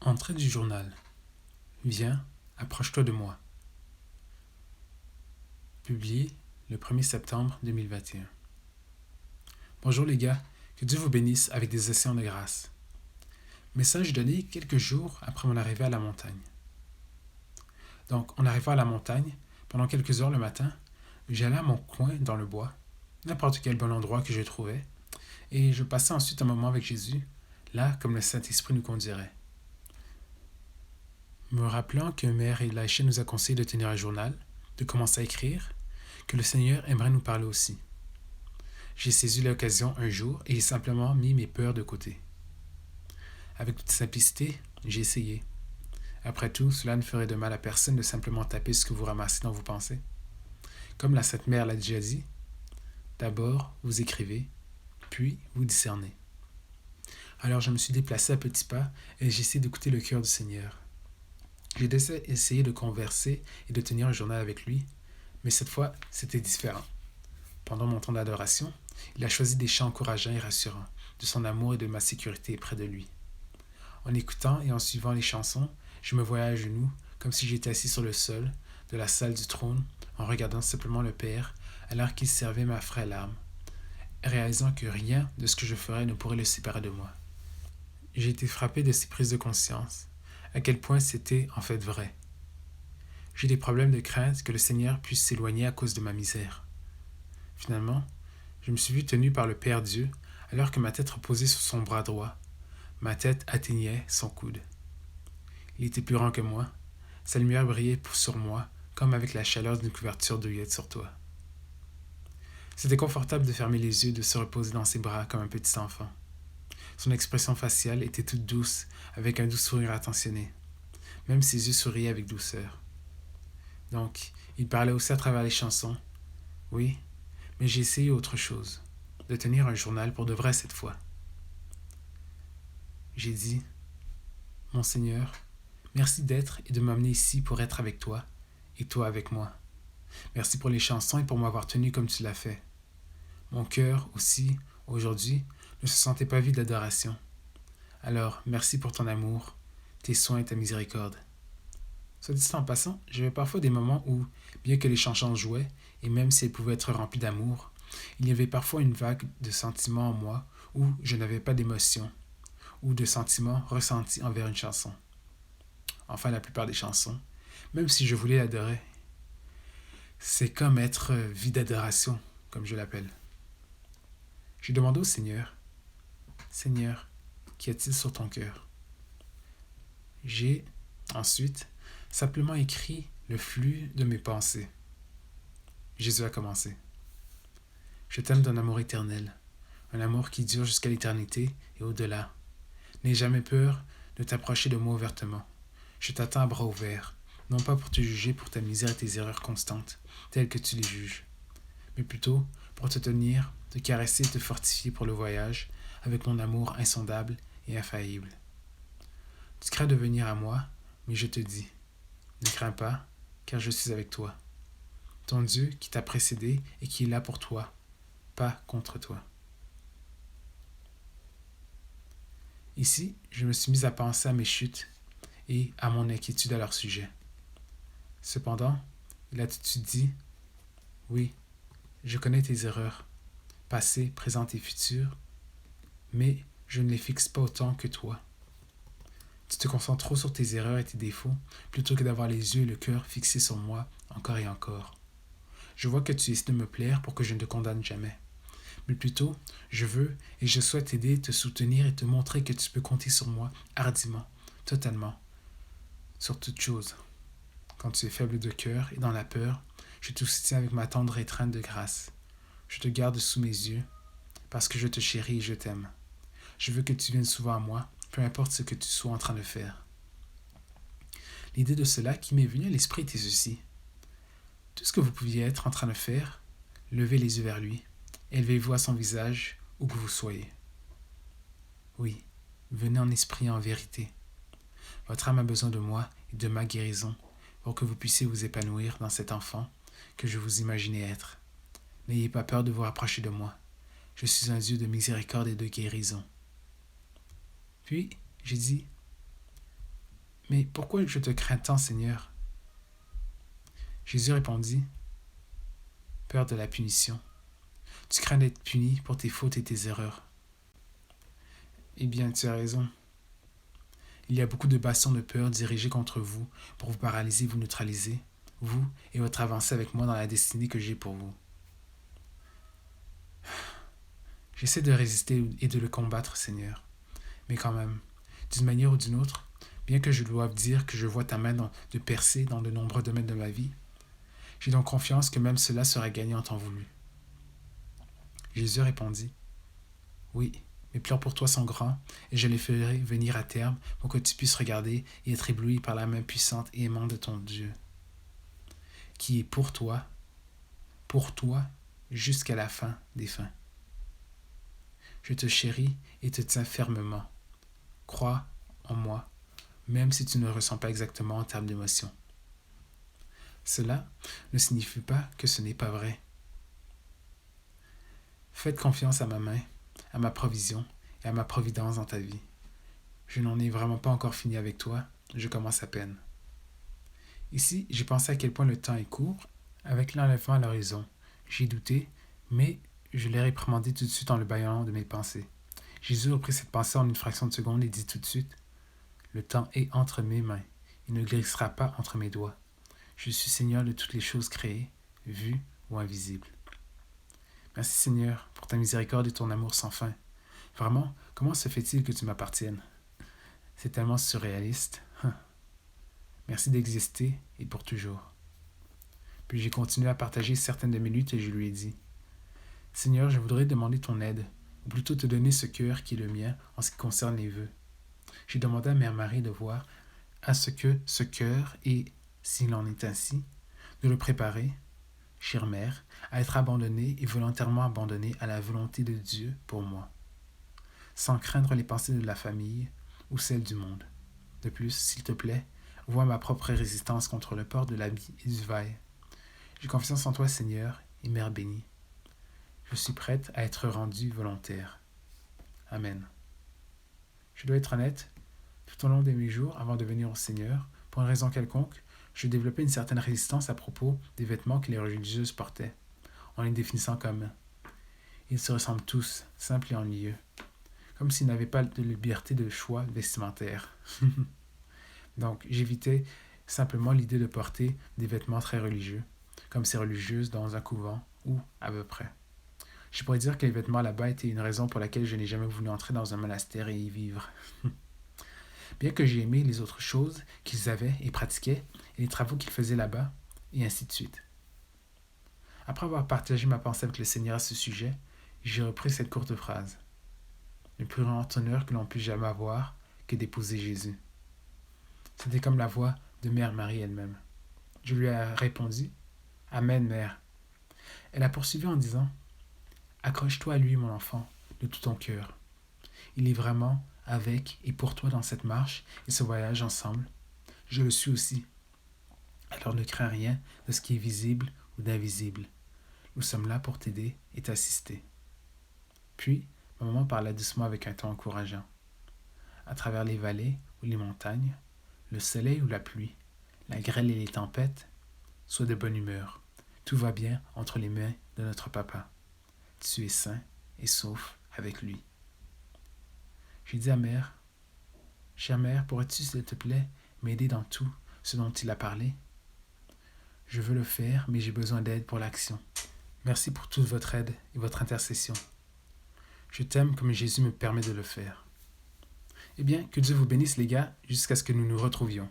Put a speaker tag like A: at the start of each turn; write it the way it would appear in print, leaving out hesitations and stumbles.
A: Entrée du journal. Viens, approche-toi de moi. Publié le 1er septembre 2021. Bonjour les gars, que Dieu vous bénisse avec des océans de grâce. Message donné quelques jours après mon arrivée à la montagne. Donc, en arrivant à la montagne, pendant quelques heures le matin, j'allais à mon coin dans le bois, n'importe quel bon endroit que je trouvais, et je passais ensuite un moment avec Jésus, là comme le Saint-Esprit nous conduirait. Me rappelant que Mère Elisha nous a conseillé de tenir un journal, de commencer à écrire, que le Seigneur aimerait nous parler aussi. J'ai saisi l'occasion un jour et j'ai simplement mis mes peurs de côté. Avec toute simplicité, j'ai essayé. Après tout, cela ne ferait de mal à personne de simplement taper ce que vous ramassez dans vos pensées. Comme la Sainte Mère l'a déjà dit, d'abord vous écrivez, puis vous discernez. Alors je me suis déplacé à petits pas et j'ai essayé d'écouter le cœur du Seigneur. J'ai essayé de converser et de tenir un journal avec lui, mais cette fois, c'était différent. Pendant mon temps d'adoration, il a choisi des chants encourageants et rassurants, de son amour et de ma sécurité près de lui. En écoutant et en suivant les chansons, je me voyais à genoux, comme si j'étais assis sur le sol de la salle du trône, en regardant simplement le Père, alors qu'il servait ma frêle âme, réalisant que rien de ce que je ferais ne pourrait le séparer de moi. J'ai été frappé de ces prises de conscience, à quel point c'était en fait vrai. J'ai des problèmes de crainte que le Seigneur puisse s'éloigner à cause de ma misère. Finalement, je me suis vu tenu par le Père Dieu alors que ma tête reposait sur son bras droit. Ma tête atteignait son coude. Il était plus grand que moi. Sa lumière brillait sur moi comme avec la chaleur d'une couverture d'œillette sur toi. C'était confortable de fermer les yeux et de se reposer dans ses bras comme un petit enfant. Son expression faciale était toute douce, avec un doux sourire attentionné. Même ses yeux souriaient avec douceur. Donc, il parlait aussi à travers les chansons. Oui, mais j'ai essayé autre chose, de tenir un journal pour de vrai cette fois. J'ai dit, mon Seigneur, merci d'être et de m'amener ici pour être avec toi, et toi avec moi. Merci pour les chansons et pour m'avoir tenu comme tu l'as fait. Mon cœur aussi, aujourd'hui, ne se sentait pas vide d'adoration. Alors, merci pour ton amour, tes soins et ta miséricorde. Soit dit en passant, j'avais parfois des moments où, bien que les chansons jouaient, et même si elles pouvaient être remplies d'amour, il y avait parfois une vague de sentiments en moi où je n'avais pas d'émotion, ou de sentiments ressentis envers une chanson. Enfin, la plupart des chansons, même si je voulais l'adorer, c'est comme être vide d'adoration, comme je l'appelle. J'ai demandé au Seigneur, Seigneur, qu'y a-t-il sur ton cœur? J'ai, ensuite, simplement écrit le flux de mes pensées. Jésus a commencé. Je t'aime d'un amour éternel, un amour qui dure jusqu'à l'éternité et au-delà. N'aie jamais peur de t'approcher de moi ouvertement. Je t'attends à bras ouverts, non pas pour te juger pour ta misère et tes erreurs constantes, telles que tu les juges, mais plutôt pour te tenir, te caresser et te fortifier pour le voyage avec mon amour insondable et infaillible. Tu crains de venir à moi, mais je te dis, ne crains pas, car je suis avec toi. Ton Dieu qui t'a précédé et qui est là pour toi, pas contre toi. Ici, je me suis mis à penser à mes chutes et à mon inquiétude à leur sujet. Cependant, il a tout de suite dit, oui, je connais tes erreurs, passées, présentes et futures, mais je ne les fixe pas autant que toi. Tu te concentres trop sur tes erreurs et tes défauts plutôt que d'avoir les yeux et le cœur fixés sur moi encore et encore. Je vois que tu essaies de me plaire pour que je ne te condamne jamais. Mais plutôt, je veux et je souhaite t'aider, te soutenir et te montrer que tu peux compter sur moi hardiment, totalement, sur toute chose. Quand tu es faible de cœur et dans la peur, je te soutiens avec ma tendre étreinte de grâce. Je te garde sous mes yeux parce que je te chéris et je t'aime. Je veux que tu viennes souvent à moi, peu importe ce que tu sois en train de faire. L'idée de cela qui m'est venue à l'esprit était ceci. Tout ce que vous pouviez être en train de faire, levez les yeux vers lui. Élevez-vous à son visage, où que vous soyez. Oui, venez en esprit et en vérité. Votre âme a besoin de moi et de ma guérison pour que vous puissiez vous épanouir dans cet enfant que je vous imaginais être. N'ayez pas peur de vous rapprocher de moi. Je suis un Dieu de miséricorde et de guérison. Puis, j'ai dit, Mais pourquoi je te crains tant, Seigneur? Jésus répondit, peur de la punition. Tu crains d'être puni pour tes fautes et tes erreurs. Eh bien, tu as raison. Il y a beaucoup de bastons de peur dirigés contre vous pour vous paralyser, vous neutraliser, vous et votre avancée avec moi dans la destinée que j'ai pour vous. J'essaie de résister et de le combattre, Seigneur. Mais quand même, d'une manière ou d'une autre, bien que je doive dire que je vois ta main de percer dans de nombreux domaines de ma vie, j'ai donc confiance que même cela sera gagné en temps voulu. Jésus répondit, oui, mes plans pour toi sont grands, et je les ferai venir à terme pour que tu puisses regarder et être ébloui par la main puissante et aimante de ton Dieu, qui est pour toi, jusqu'à la fin des fins. Je te chéris et te tiens fermement. Crois en moi, même si tu ne ressens pas exactement en termes d'émotion. Cela ne signifie pas que ce n'est pas vrai. Faites confiance à ma main, à ma provision et à ma providence dans ta vie. Je n'en ai vraiment pas encore fini avec toi, je commence à peine. Ici, j'ai pensé à quel point le temps est court, avec l'enlèvement à l'horizon. J'ai douté, mais je l'ai réprimandé tout de suite en le bâillant de mes pensées. Jésus reprit cette pensée en une fraction de seconde et dit tout de suite, « Le temps est entre mes mains, il ne glissera pas entre mes doigts. Je suis Seigneur de toutes les choses créées, vues ou invisibles. » Merci Seigneur pour ta miséricorde et ton amour sans fin. Vraiment, comment se fait-il que tu m'appartiennes? C'est tellement surréaliste. Merci d'exister et pour toujours. Puis j'ai continué à partager certaines de mes luttes et je lui ai dit, « Seigneur, je voudrais demander ton aide, ou plutôt te donner ce cœur qui est le mien en ce qui concerne les vœux. » J'ai demandé à Mère Marie de voir à ce que ce cœur et, s'il en est ainsi, de le préparer, chère Mère, à être abandonné et volontairement abandonné à la volonté de Dieu pour moi, sans craindre les pensées de la famille ou celles du monde. De plus, s'il te plaît, vois ma propre résistance contre le port de l'habit et du vail. J'ai confiance en toi, Seigneur, et Mère bénie. Je suis prête à être rendue volontaire. Amen. Je dois être honnête, tout au long de mes jours, avant de venir au Seigneur, pour une raison quelconque, je développais une certaine résistance à propos des vêtements que les religieuses portaient, en les définissant comme « ils se ressemblent tous, simples et ennuyeux », comme s'ils n'avaient pas de liberté de choix vestimentaire. Donc, j'évitais simplement l'idée de porter des vêtements très religieux, comme ces religieuses dans un couvent, ou à peu près. Je pourrais dire que les vêtements là-bas étaient une raison pour laquelle je n'ai jamais voulu entrer dans un monastère et y vivre. Bien que j'ai aimé les autres choses qu'ils avaient et pratiquaient, et les travaux qu'ils faisaient là-bas, et ainsi de suite. Après avoir partagé ma pensée avec le Seigneur à ce sujet, j'ai repris cette courte phrase. Le plus grand honneur que l'on puisse jamais avoir que d'épouser Jésus. C'était comme la voix de Mère Marie elle-même. Je lui ai répondu « Amen, Mère ». Elle a poursuivi en disant « Accroche-toi à lui, mon enfant, de tout ton cœur. Il est vraiment avec et pour toi dans cette marche et ce voyage ensemble. Je le suis aussi. Alors ne crains rien de ce qui est visible ou d'invisible. Nous sommes là pour t'aider et t'assister. » Puis, ma maman parla doucement avec un ton encourageant. À travers les vallées ou les montagnes, le soleil ou la pluie, la grêle et les tempêtes, sois de bonne humeur. Tout va bien entre les mains de notre papa. Tu es sain et sauf avec lui. J'ai dit à Mère, « Chère Mère, pourrais-tu, s'il te plaît, m'aider dans tout ce dont il a parlé? Je veux le faire, mais j'ai besoin d'aide pour l'action. Merci pour toute votre aide et votre intercession. Je t'aime comme Jésus me permet de le faire. » Eh bien, que Dieu vous bénisse les gars, jusqu'à ce que nous nous retrouvions.